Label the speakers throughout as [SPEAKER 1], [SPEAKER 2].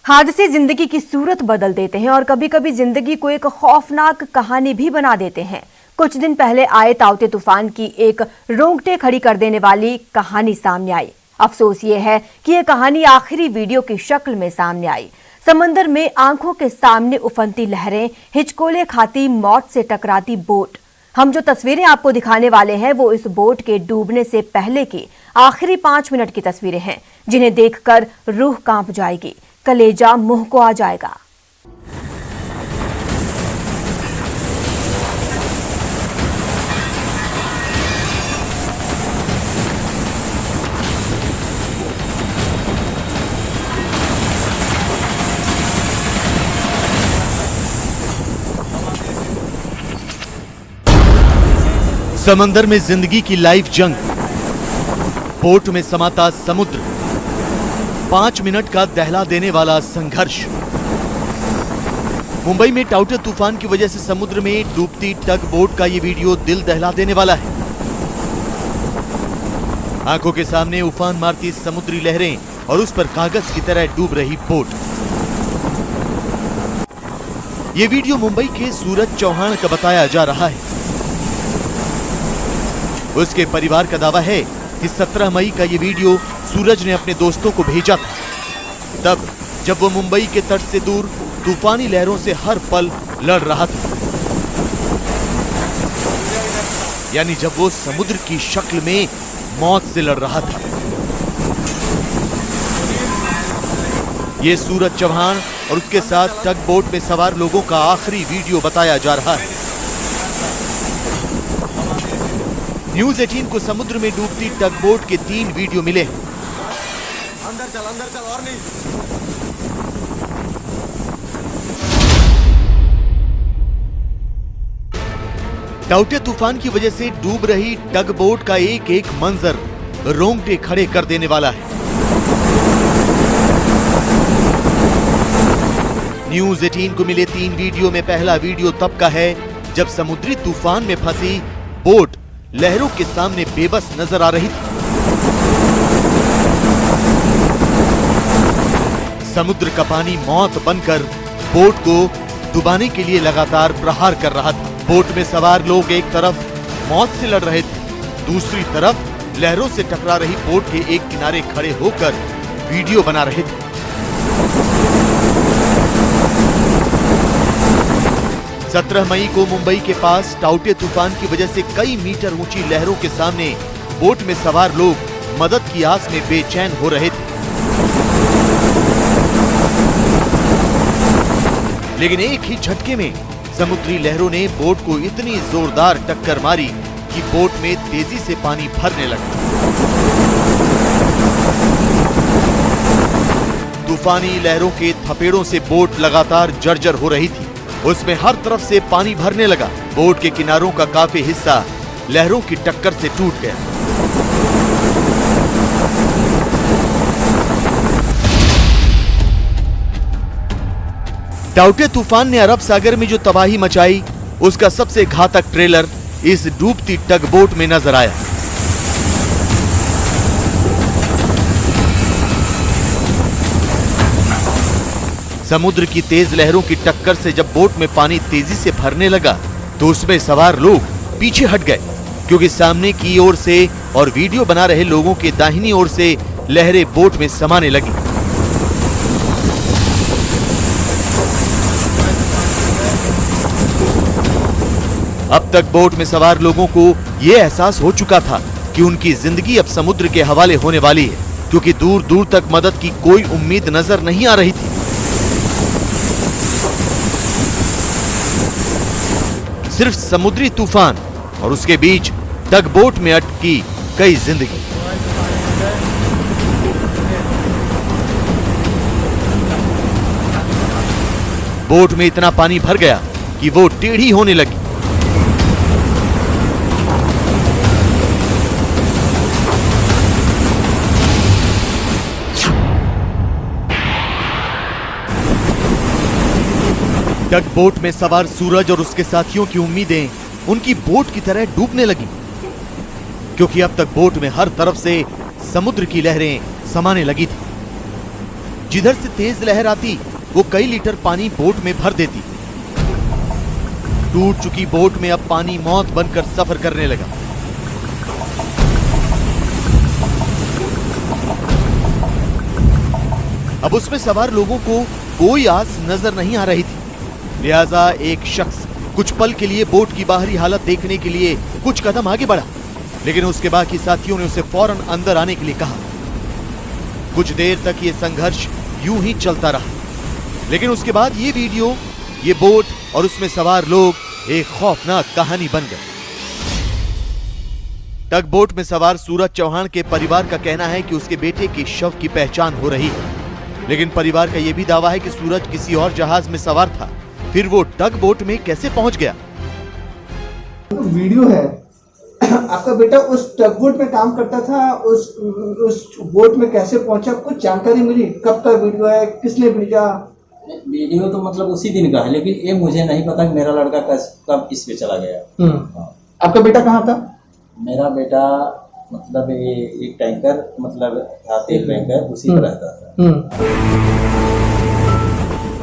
[SPEAKER 1] हादसे जिंदगी की सूरत बदल देते हैं और कभी कभी जिंदगी को एक खौफनाक कहानी भी बना देते हैं। कुछ दिन पहले आए ताउते तूफान की एक रोंगटे खड़ी कर देने वाली कहानी सामने आई। अफसोस ये है कि यह कहानी आखिरी वीडियो की शक्ल में सामने आई। समंदर में आंखों के सामने उफनती लहरें, हिचकोले खाती मौत से टकराती बोट। हम जो तस्वीरें आपको दिखाने वाले हैं वो इस बोट के डूबने से पहले की आखिरी 5 मिनट की तस्वीरें हैं, जिन्हें देखकर रूह कांप जाएगी, कलेजा मुंह को आ जाएगा।
[SPEAKER 2] समंदर में जिंदगी की लाइव जंग, बोट में समाता समुद्र, 5 मिनट का दहला देने वाला संघर्ष। मुंबई में टाउते तूफान की वजह से समुद्र में डूबती टग बोट का ये वीडियो दिल दहला देने वाला है। आंखों के सामने उफान मारती समुद्री लहरें और उस पर कागज की तरह डूब रही बोट। ये वीडियो मुंबई के सूरज चौहान का बताया जा रहा है। उसके परिवार का दावा है कि 17 मई का ये वीडियो सूरज ने अपने दोस्तों को भेजा था, तब जब वो मुंबई के तट से दूर तूफानी लहरों से हर पल लड़ रहा था, यानी जब वो समुद्र की शक्ल में मौत से लड़ रहा था। ये सूरज चौहान और उसके साथ टग बोट में सवार लोगों का आखिरी वीडियो बताया जा रहा है। न्यूज़ 18 को समुद्र में डूबती टग बोट के 3 वीडियो मिले हैं। अंदर चल और नहीं। टाउते तूफान की वजह से डूब रही टग बोट का एक एक मंजर रोंगटे खड़े कर देने वाला है। न्यूज़ 18 को मिले 3 वीडियो में पहला वीडियो तब का है जब समुद्री तूफान में फंसी बोट लहरों के सामने बेबस नजर आ रही थी। समुद्र का पानी मौत बनकर बोट को डुबाने के लिए लगातार प्रहार कर रहा था। बोट में सवार लोग एक तरफ मौत से लड़ रहे थे, दूसरी तरफ लहरों से टकरा रही बोट के एक किनारे खड़े होकर वीडियो बना रहे थे। सत्रह मई को मुंबई के पास टाउते तूफान की वजह से कई मीटर ऊंची लहरों के सामने बोट में सवार लोग मदद की आस में बेचैन हो रहे थे, लेकिन एक ही झटके में समुद्री लहरों ने बोट को इतनी जोरदार टक्कर मारी कि बोट में तेजी से पानी भरने लगा। तूफानी लहरों के थपेड़ों से बोट लगातार जर्जर हो रही थी। उसमें हर तरफ से पानी भरने लगा। बोट के किनारों का काफी हिस्सा लहरों की टक्कर से टूट गया। टाउते तूफान ने अरब सागर में जो तबाही मचाई, उसका सबसे घातक ट्रेलर इस डूबती टग बोट में नजर आया। समुद्र की तेज लहरों की टक्कर से जब बोट में पानी तेजी से भरने लगा तो उसमें सवार लोग पीछे हट गए, क्योंकि सामने की ओर से और वीडियो बना रहे लोगों के दाहिनी ओर से लहरें बोट में समाने लगी। अब तक बोट में सवार लोगों को यह एहसास हो चुका था कि उनकी जिंदगी अब समुद्र के हवाले होने वाली है, क्योंकि दूर दूर तक मदद की कोई उम्मीद नजर नहीं आ रही थी। सिर्फ समुद्री तूफान और उसके बीच टग बोट में अटकी कई जिंदगी। बोट में इतना पानी भर गया कि वो टेढ़ी होने लगी। टग बोट में सवार सूरज और उसके साथियों की उम्मीदें उनकी बोट की तरह डूबने लगी, क्योंकि अब तक बोट में हर तरफ से समुद्र की लहरें समाने लगी थी। जिधर से तेज लहर आती वो कई लीटर पानी बोट में भर देती। टूट चुकी बोट में अब पानी मौत बनकर सफर करने लगा। अब उसमें सवार लोगों को कोई आस नजर नहीं आ रही थी। लिहाजा एक शख्स कुछ पल के लिए बोट की बाहरी हालत देखने के लिए कुछ कदम आगे बढ़ा, लेकिन उसके बाकी साथियों ने उसे फौरन अंदर आने के लिए कहा। कुछ देर तक ये संघर्ष यूं ही चलता रहा, लेकिन उसके बाद ये वीडियो, ये बोट और उसमें सवार लोग एक खौफनाक कहानी बन गए। टग बोट में सवार सूरज चौहान के परिवार का कहना है कि उसके बेटे के शव की पहचान हो रही है, लेकिन परिवार का यह भी दावा है कि सूरज किसी और जहाज में सवार था, फिर वो टग बोट में कैसे पहुंच गया।
[SPEAKER 3] वीडियो है, आपका बेटा उस टग बोट में काम करता था, उस बोट में कैसे पहुंचा, कुछ जानकारी मिली? कब का वीडियो है, किसने भेजा?
[SPEAKER 4] वीडियो तो मतलब उसी दिन का है, लेकिन ये मुझे नहीं पता कि मेरा लड़का कब इस पे चला गया।
[SPEAKER 3] आपका बेटा कहाँ था?
[SPEAKER 4] मेरा बेटा मतलब ये एक टैंकर मतलब तेल टैंकर उसी पर रहता था।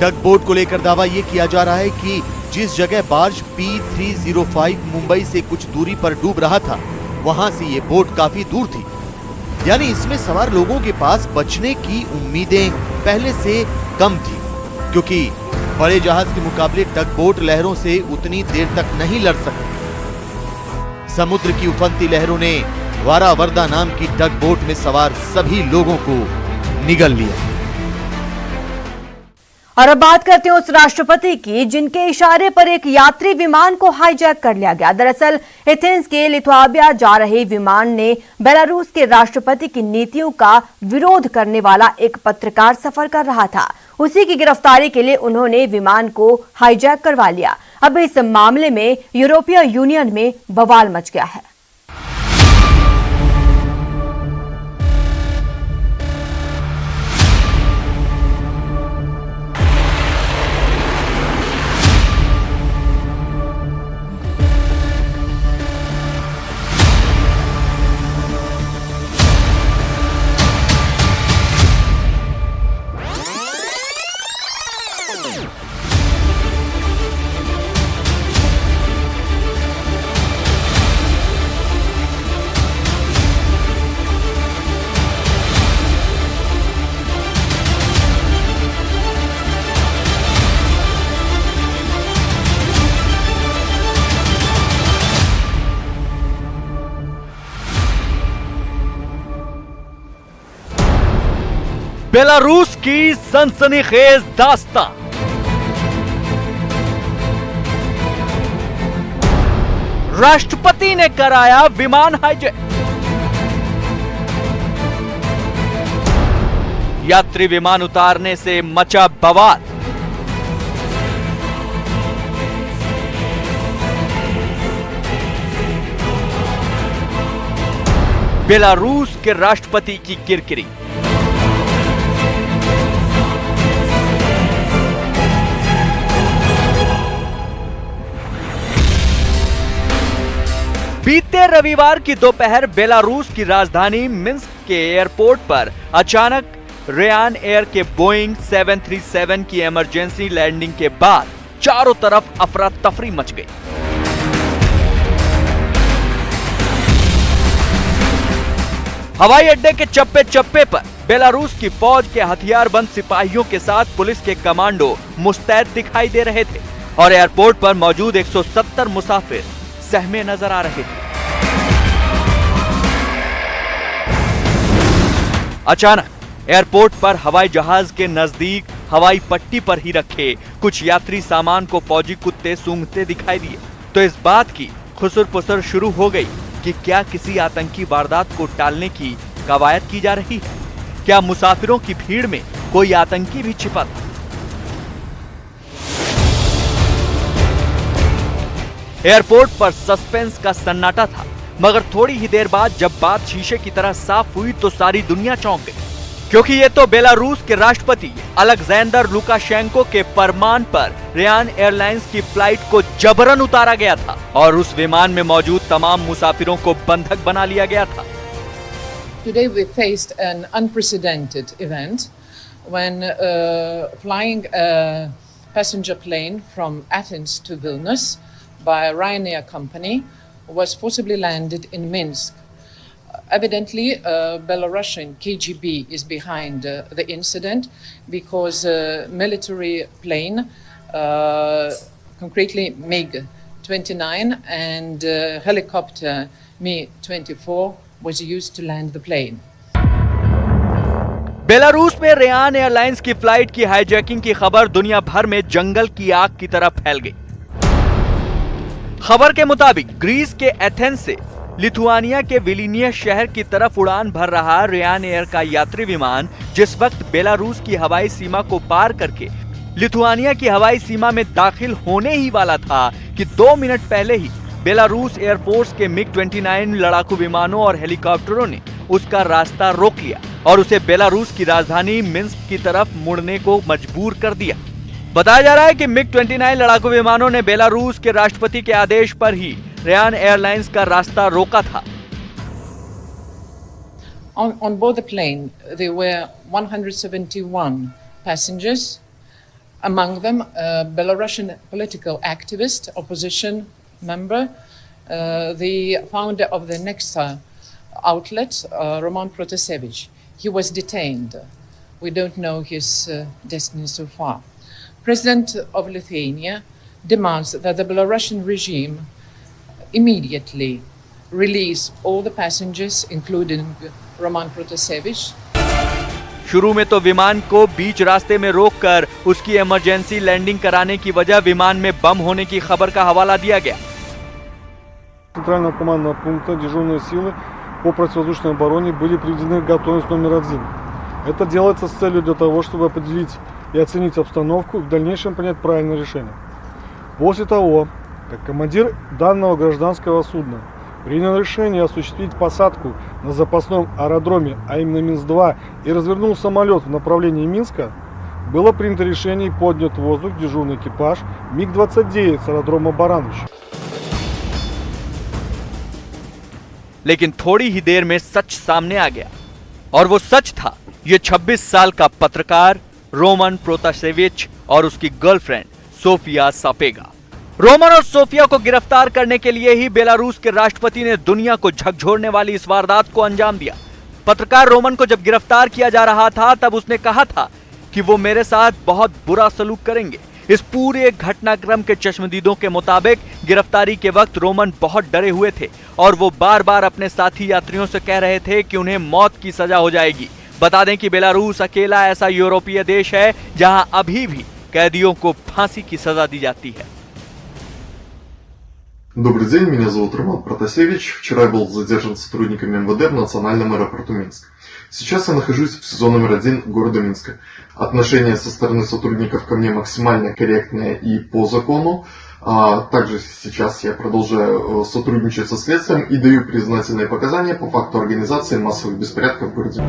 [SPEAKER 2] टग बोट को लेकर दावा यह किया जा रहा है कि जिस जगह बार्ज P305 मुंबई से कुछ दूरी पर डूब रहा था, वहां से ये बोट काफी दूर थी। यानी इसमें सवार लोगों के पास बचने की उम्मीदें पहले से कम थी, क्योंकि बड़े जहाज के मुकाबले टग बोट लहरों से उतनी देर तक नहीं लड़ सकती। समुद्र की उफनती लहरों ने वारावर्दा नाम की टग बोट में सवार सभी लोगों को निगल लिया।
[SPEAKER 1] और अब बात करते हैं उस राष्ट्रपति की जिनके इशारे पर एक यात्री विमान को हाईजैक कर लिया गया। दरअसल एथेंस के लिथुआनिया जा रहे विमान ने बेलारूस के राष्ट्रपति की नीतियों का विरोध करने वाला एक पत्रकार सफर कर रहा था। उसी की गिरफ्तारी के लिए उन्होंने विमान को हाईजैक करवा लिया। अब इस मामले में यूरोपीय यूनियन में बवाल मच गया है।
[SPEAKER 2] बेलारूस की सनसनीखेज दास्तां। राष्ट्रपति ने कराया विमान हाईजैक। यात्री विमान उतारने से मचा बवाल। बेलारूस के राष्ट्रपति की किरकिरी। बीते रविवार की दोपहर बेलारूस की राजधानी मिन्स्क के एयरपोर्ट पर अचानक रेयान एयर के बोइंग 737 की इमरजेंसी लैंडिंग के बाद चारों तरफ अफरा तफरी मच गई। हवाई अड्डे के चप्पे चप्पे पर बेलारूस की फौज के हथियारबंद सिपाहियों के साथ पुलिस के कमांडो मुस्तैद दिखाई दे रहे थे और एयरपोर्ट पर मौजूद 170 मुसाफिर सहमे नजर आ रहे थे। अचानक एयरपोर्ट पर हवाई जहाज के नजदीक हवाई पट्टी पर ही रखे कुछ यात्री सामान को फौजी कुत्ते सूंघते दिखाई दिए, तो इस बात की खुसर-पुसर शुरू हो गई कि क्या किसी आतंकी वारदात को टालने की कवायद की जा रही है? क्या मुसाफिरों की भीड़ में कोई आतंकी भी छिपा था? एयरपोर्ट पर सस्पेंस का सन्नाटा था, मगर थोड़ी ही देर बाद जब बात शीशे की तरह साफ हुई तो सारी दुनिया चौंक गई, क्योंकि ये तो बेलारूस के राष्ट्रपति अलेक्जेंडर लुकाशेंको के फरमान पर रेयान एयरलाइंस की फ्लाइट को जबरन उतारा गया था और उस विमान में मौजूद तमाम मुसाफिरों को बंधक बना लिया गया था।
[SPEAKER 5] Today we faced an unprecedented event when flying a passenger plane from Athens to Vilnius by a Ryanair company was forcibly landed in Minsk. Evidently, Belarusian KGB is behind the incident because a military plane, concretely MiG-29 and helicopter Mi-24 was used to land the plane.
[SPEAKER 6] Belarus में Ryan airlines की flight की hijacking की खबर दुनिया भर में जंगल की आग की तरह फैल गई। खबर के मुताबिक ग्रीस के एथेंस से लिथुआनिया के विलिनियस शहर की तरफ उड़ान भर रहा रेयान एयर का यात्री विमान जिस वक्त बेलारूस की हवाई सीमा को पार करके लिथुआनिया की हवाई सीमा में दाखिल होने ही वाला था कि 2 मिनट पहले ही बेलारूस एयरफोर्स के मिग-29 लड़ाकू विमानों और हेलीकॉप्टरों ने उसका रास्ता रोक लिया और उसे बेलारूस की राजधानी मिन्स्क की तरफ मुड़ने को मजबूर कर दिया। बताया जा रहा है कि मिग-29 लड़ाकू विमानों ने बेलारूस के राष्ट्रपति के आदेश पर ही रेयान एयरलाइंस का रास्ता रोका था।
[SPEAKER 5] On board the plane, there were 171 passengers, among them a Belarusian political activist, opposition member, the founder of the Nexta outlet, Roman Protasevich. He was detained. We don't know his destiny so far. President of Lithuania demands that the Belarusian regime immediately release all the passengers, including Roman Protasevich.
[SPEAKER 6] शुरू में तो विमान को बीच रास्ते में रोककर उसकी emergency landing कराने की वजह विमान में बम होने की खबर का हवाला दिया गया।
[SPEAKER 7] Центрального командного пункта дежурные силы по противовоздушной обороне были приведены в готовность номер 1. Это делается с целью для того, чтобы определить и оценить обстановку и в дальнейшем принять правильное решение. После того, как командир данного гражданского судна принял решение осуществить посадку на запасном аэродроме, а именно Минск-2, и развернул самолет в направлении Минска, было принято решение и поднят в воздух дежурный экипаж МиГ-29 с аэродрома Баранович.
[SPEAKER 6] लेकिन थोड़ी ही देर में सच सामने आ गया और वो सच था ये 26 साल का पत्रकार रोमन प्रोतासेविच और उसकी गर्लफ्रेंड सोफिया सापेगा। रोमन और सोफिया को गिरफ्तार करने के लिए ही बेलारूस के राष्ट्रपति ने दुनिया को झकझोरने वाली इस वारदात को अंजाम दिया। पत्रकार रोमन को जब गिरफ्तार किया जा रहा था तब उसने कहा था कि वो मेरे साथ बहुत बुरा सलूक करेंगे। इस पूरे घटनाक्रम के चश्मदीदों के मुताबिक गिरफ्तारी के वक्त रोमन बहुत डरे हुए थे और वो बार बार अपने साथी यात्रियों से कह रहे थे कि उन्हें मौत की सजा हो जाएगी। बता दें कि बेलारूस अकेला ऐसा यूरोपीय देश है जहां अभी भी कैदियों को फांसी की सजा दी जाती है।
[SPEAKER 8] Добрый день, меня зовут Роман Протасевич. Вчера я был задержан сотрудниками МВД в национальном аэропорту Минск. Сейчас я нахожусь в СИЗО номер 1 города Минска. Отношение со стороны сотрудников ко мне максимально корректное и по закону. Также сейчас я продолжаю сотрудничать со следствием и даю признательные показания по факту организации массовых беспорядков в городе.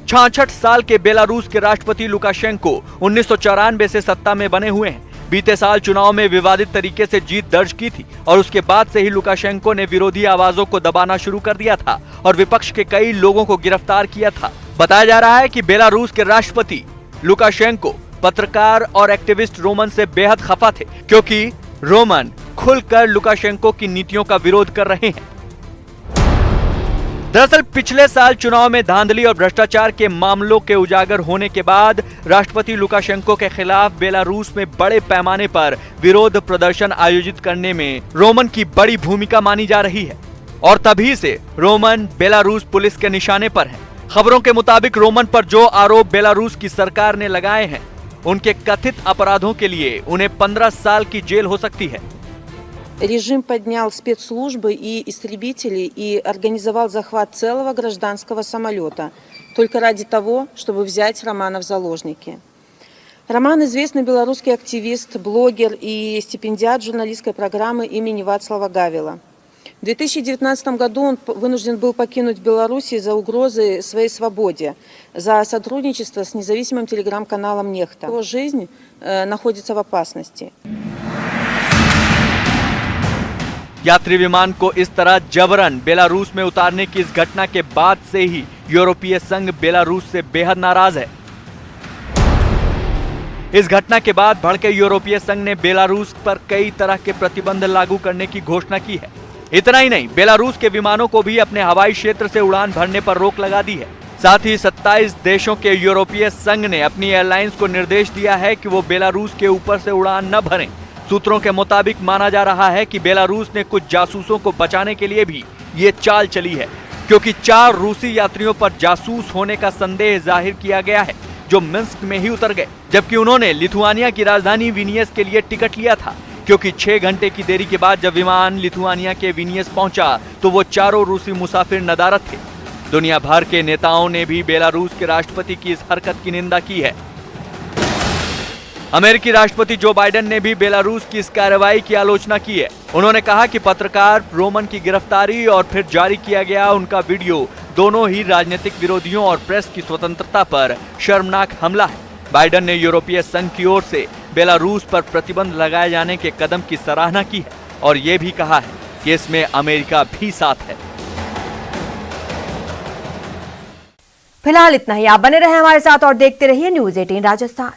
[SPEAKER 6] 66 साल के बेलारूस के राष्ट्रपति लुकाशेंको 1994 से सत्ता में बने हुए हैं। बीते साल चुनाव में विवादित तरीके से जीत दर्ज की थी और उसके बाद से ही लुकाशेंको ने विरोधी आवाजों को दबाना शुरू कर दिया था और विपक्ष के कई लोगों को गिरफ्तार किया था। बताया जा रहा है कि बेलारूस के राष्ट्रपति लुकाशेंको पत्रकार और एक्टिविस्ट रोमन से बेहद खफा थे क्योंकि रोमन खुलकर लुकाशेंको की नीतियों का विरोध कर रहे हैं। दरअसल पिछले साल चुनाव में धांधली और भ्रष्टाचार के मामलों के उजागर होने के बाद राष्ट्रपति लुकाशेंको के खिलाफ बेलारूस में बड़े पैमाने पर विरोध प्रदर्शन आयोजित करने में रोमन की बड़ी भूमिका मानी जा रही है और तभी से रोमन बेलारूस पुलिस के निशाने पर है। खबरों के मुताबिक रोमन पर जो आरोप बेलारूस की सरकार ने लगाए हैं उनके कथित अपराधों के लिए उन्हें 15 साल की जेल हो सकती है।
[SPEAKER 9] Режим поднял спецслужбы и истребители и организовал захват целого гражданского самолета только ради того, чтобы взять Романа в заложники. Роман – известный белорусский активист, блогер и стипендиат журналистской программы имени Вацлава Гавела. В 2019 году он вынужден был покинуть Беларусь из-за угрозы своей свободе, за сотрудничество с независимым телеграм-каналом «Нехта». Его жизнь находится в опасности.
[SPEAKER 6] यात्री विमान को इस तरह जबरन बेलारूस में उतारने की इस घटना के बाद से ही यूरोपीय संघ बेलारूस से बेहद नाराज है। इस घटना के बाद भड़के यूरोपीय संघ ने बेलारूस पर कई तरह के प्रतिबंध लागू करने की घोषणा की है। इतना ही नहीं, बेलारूस के विमानों को भी अपने हवाई क्षेत्र से उड़ान भरने पर रोक लगा दी है। साथ ही 27 देशों के यूरोपीय संघ ने अपनी एयरलाइंस को निर्देश दिया है कि वो बेलारूस के ऊपर से उड़ान न भरें। सूत्रों के मुताबिक माना जा रहा है कि बेलारूस ने कुछ जासूसों को बचाने के लिए भी ये चाल चली है, क्योंकि 4 रूसी यात्रियों पर जासूस होने का संदेह जाहिर किया गया है, जो मिन्स्क में ही उतर गए, जबकि उन्होंने लिथुआनिया की राजधानी विनियस के लिए टिकट लिया था, क्योंकि 6 घंटे की देरी के बाद जब विमान लिथुआनिया के विनियस पहुंचा तो वो चारों रूसी मुसाफिर नदारद थे। दुनिया भर के नेताओं ने भी बेलारूस के राष्ट्रपति की इस हरकत की निंदा की है। अमेरिकी राष्ट्रपति जो बाइडेन ने भी बेलारूस की इस कार्रवाई की आलोचना की है। उन्होंने कहा कि पत्रकार रोमन की गिरफ्तारी और फिर जारी किया गया उनका वीडियो दोनों ही राजनीतिक विरोधियों और प्रेस की स्वतंत्रता पर शर्मनाक हमला है। बाइडेन ने यूरोपीय संघ की ओर से बेलारूस पर प्रतिबंध लगाए जाने के कदम की सराहना की है और ये भी कहा है कि इसमें अमेरिका भी साथ है।
[SPEAKER 1] फिलहाल इतना ही। आप बने रहे हमारे साथ और देखते रहिए न्यूज़ 18 राजस्थान।